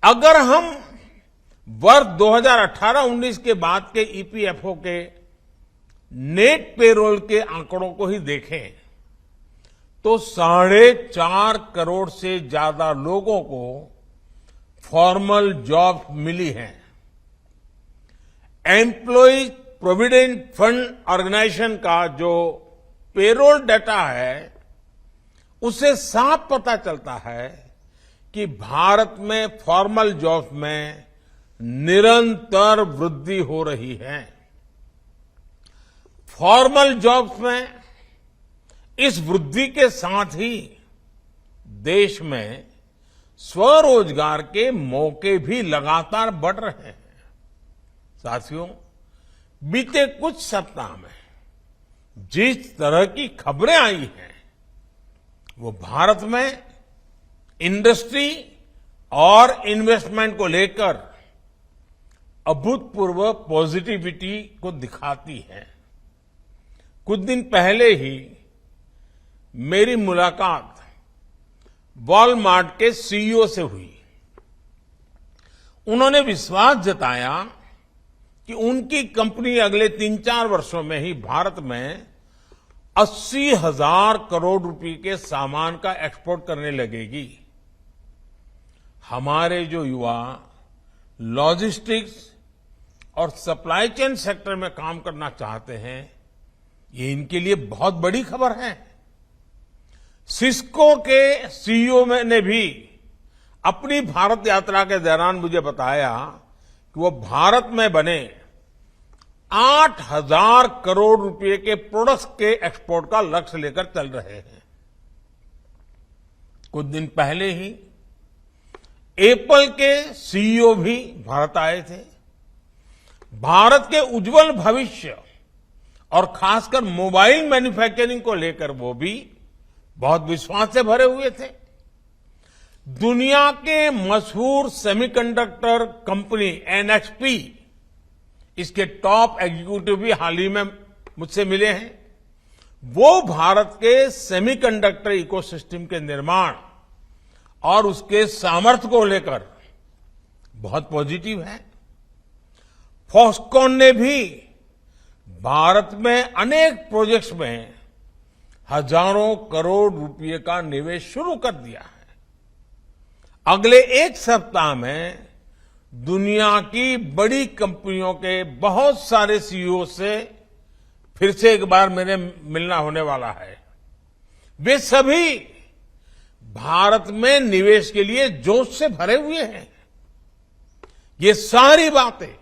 अगर हम वर्ष 2018-19 के बाद के ईपीएफओ के नेट पेरोल के आंकड़ों को ही देखें तो 4.5 करोड़ से ज्यादा लोगों को फॉर्मल जॉब मिली हैं। एम्प्लॉयज प्रोविडेंट फंड ऑर्गेनाइजेशन का जो पेरोल डाटा है उससे साफ पता चलता है कि भारत में फॉर्मल जॉब्स में निरंतर वृद्धि हो रही है। फॉर्मल जॉब्स में इस वृद्धि के साथ ही देश में स्वरोजगार के मौके भी लगातार बढ़ रहे हैं। साथियों, बीते कुछ सप्ताह में जिस तरह की खबरें आई हैं वो भारत में इंडस्ट्री और इन्वेस्टमेंट को लेकर अभूतपूर्व पॉजिटिविटी को दिखाती है। कुछ दिन पहले ही मेरी मुलाकात वॉलमार्ट के सीईओ से हुई। उन्होंने विश्वास जताया कि उनकी कंपनी अगले 3-4 वर्षों में ही भारत में 80,000 करोड़ रुपए के सामान का एक्सपोर्ट करने लगेगी। हमारे जो युवा लॉजिस्टिक्स और सप्लाई चेन सेक्टर में काम करना चाहते हैं, ये इनके लिए बहुत बड़ी खबर है। सिस्को के सीईओ ने भी अपनी भारत यात्रा के दौरान मुझे बताया कि वो भारत में बने 8,000 करोड़ रुपए के प्रोडक्ट्स के एक्सपोर्ट का लक्ष्य लेकर चल रहे हैं। कुछ दिन पहले ही एप्पल के सीईओ भी भारत आए थे। भारत के उज्जवल भविष्य और खासकर मोबाइल मैन्युफैक्चरिंग को लेकर वो भी बहुत विश्वास से भरे हुए थे। दुनिया के मशहूर सेमीकंडक्टर कंपनी एनएक्सपी, इसके टॉप एग्जीक्यूटिव भी हाल ही में मुझसे मिले हैं। वो भारत के सेमीकंडक्टर इकोसिस्टम के निर्माण और उसके सामर्थ्य को लेकर बहुत पॉजिटिव है। फॉक्सकॉन ने भी भारत में अनेक प्रोजेक्ट्स में हजारों करोड़ रुपए का निवेश शुरू कर दिया है। अगले एक सप्ताह में दुनिया की बड़ी कंपनियों के बहुत सारे सीईओ से फिर से एक बार मेरे मिलना होने वाला है। वे सभी भारत में निवेश के लिए जोश से भरे हुए हैं। ये सारी बातें,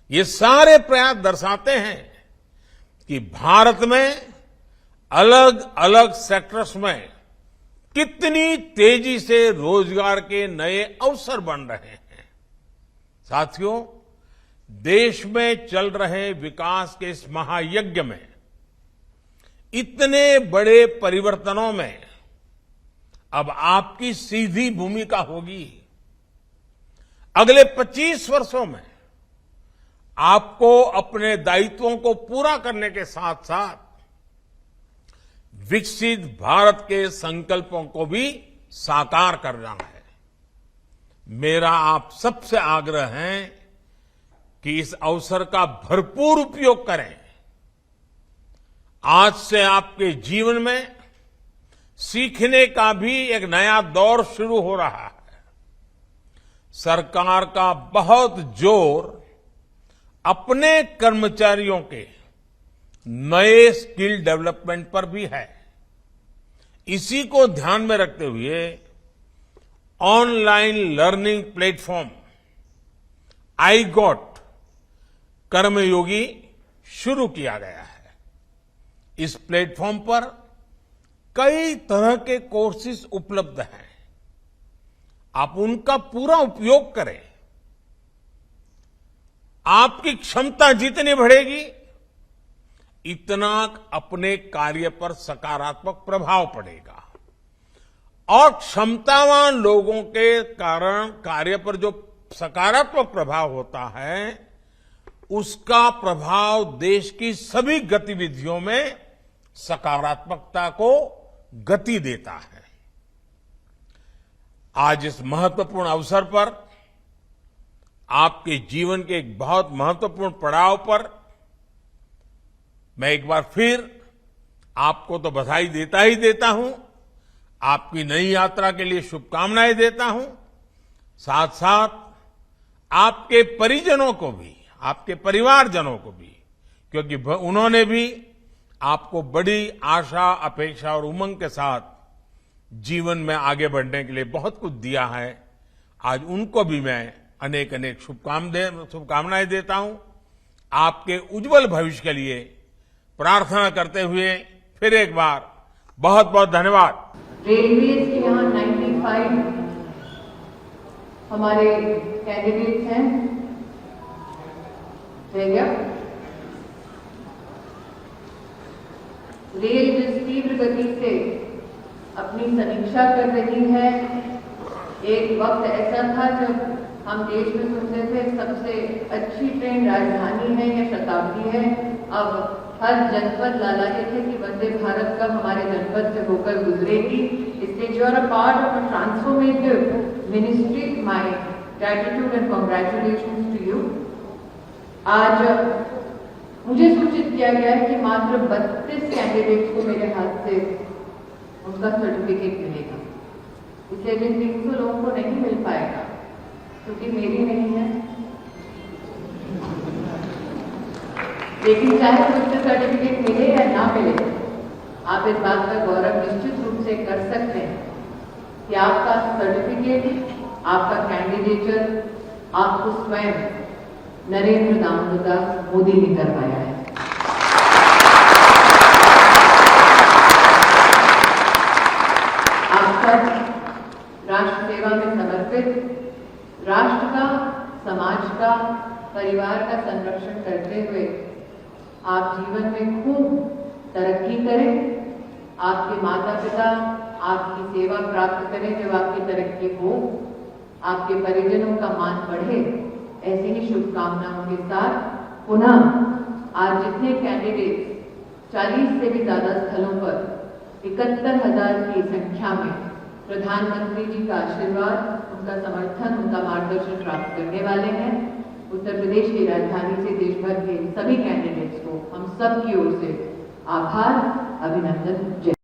ये सारे प्रयास दर्शाते हैं कि भारत में अलग अलग सेक्टर्स में कितनी तेजी से रोजगार के नए अवसर बन रहे हैं। साथियों, देश में चल रहे विकास के इस महायज्ञ में इतने बड़े परिवर्तनों में अब आपकी सीधी भूमिका होगी। अगले 25 वर्षों में आपको अपने दायित्वों को पूरा करने के साथ साथ विकसित भारत के संकल्पों को भी साकार करना है। मेरा आप सबसे आग्रह है कि इस अवसर का भरपूर उपयोग करें। आज से आपके जीवन में सीखने का भी एक नया दौर शुरू हो रहा है। सरकार का बहुत जोर अपने कर्मचारियों के नए स्किल डेवलपमेंट पर भी है। इसी को ध्यान में रखते हुए ऑनलाइन लर्निंग प्लेटफॉर्म iGOT कर्मयोगी शुरू किया गया है। इस प्लेटफॉर्म पर कई तरह के कोर्सेज उपलब्ध हैं। आप उनका पूरा उपयोग करें। आपकी क्षमता जितनी बढ़ेगी इतना अपने कार्य पर सकारात्मक प्रभाव पड़ेगा और क्षमतावान लोगों के कारण कार्य पर जो सकारात्मक प्रभाव होता है उसका प्रभाव देश की सभी गतिविधियों में सकारात्मकता को गति देता है। आज इस महत्वपूर्ण अवसर पर आपके जीवन के एक बहुत महत्वपूर्ण पड़ाव पर मैं एक बार फिर आपको तो बधाई देता ही देता हूं, आपकी नई यात्रा के लिए शुभकामनाएं देता हूं। साथ साथ आपके परिजनों को भी, आपके परिवारजनों को भी, क्योंकि उन्होंने भी आपको बड़ी आशा, अपेक्षा और उमंग के साथ जीवन में आगे बढ़ने के लिए बहुत कुछ दिया है। आज उनको भी मैं अनेक अनेक शुभकामनाएं देता हूं। आपके उज्जवल भविष्य के लिए प्रार्थना करते हुए फिर एक बार बहुत बहुत धन्यवाद। रेलवे के यहाँ 95 हमारे कैंडिडेट्स हैं। क्या रेल जिस तीव्र गति से अपनी समीक्षा कर रही है, एक वक्त ऐसा था जब हम देश में सुनते थे सबसे अच्छी ट्रेन राजधानी है या शताब्दी है। अब हर जनपद लालायित है कि वंदे भारत कब हमारे जनपद से होकर गुजरेगी। इसलिए you are a part of a transformative ministry. My gratitude and congratulations to you. आज मुझे सूचित किया गया है कि मात्र 32 कैंडिडेट्स को मेरे हाथ से उनका सर्टिफिकेट मिलेगा। इसलिए जिन 300 लोगों को नहीं मिल पाएगा क्योंकि मेरी नहीं है, लेकिन चाहे मुझसे सर्टिफिकेट मिले या ना मिले, आप इस बात का गौरव निश्चित रूप से कर सकते हैं कि आपका सर्टिफिकेट, आपका कैंडिडेचर आपको स्वयं नरेंद्र दामोदर मोदी ने करवाया है। आप सब राष्ट्र सेवा में समर्पित, राष्ट्र का, समाज का, परिवार का संरक्षण करते हुए आप जीवन में खूब तरक्की करें। आपके माता पिता आपकी सेवा प्राप्त करें जब आपकी तरक्की हो, आपके परिजनों का मान बढ़े। ऐसी ही शुभकामनाओं के साथ पुनः आज जितने कैंडिडेट 40 से भी ज्यादा स्थलों पर 71,000 की संख्या में प्रधानमंत्री जी का आशीर्वाद, उनका समर्थन, उनका मार्गदर्शन प्राप्त करने वाले हैं, उत्तर प्रदेश की राजधानी से देश भर के सभी कैंडिडेट्स को हम सब की ओर से आभार, अभिनंदन, जय।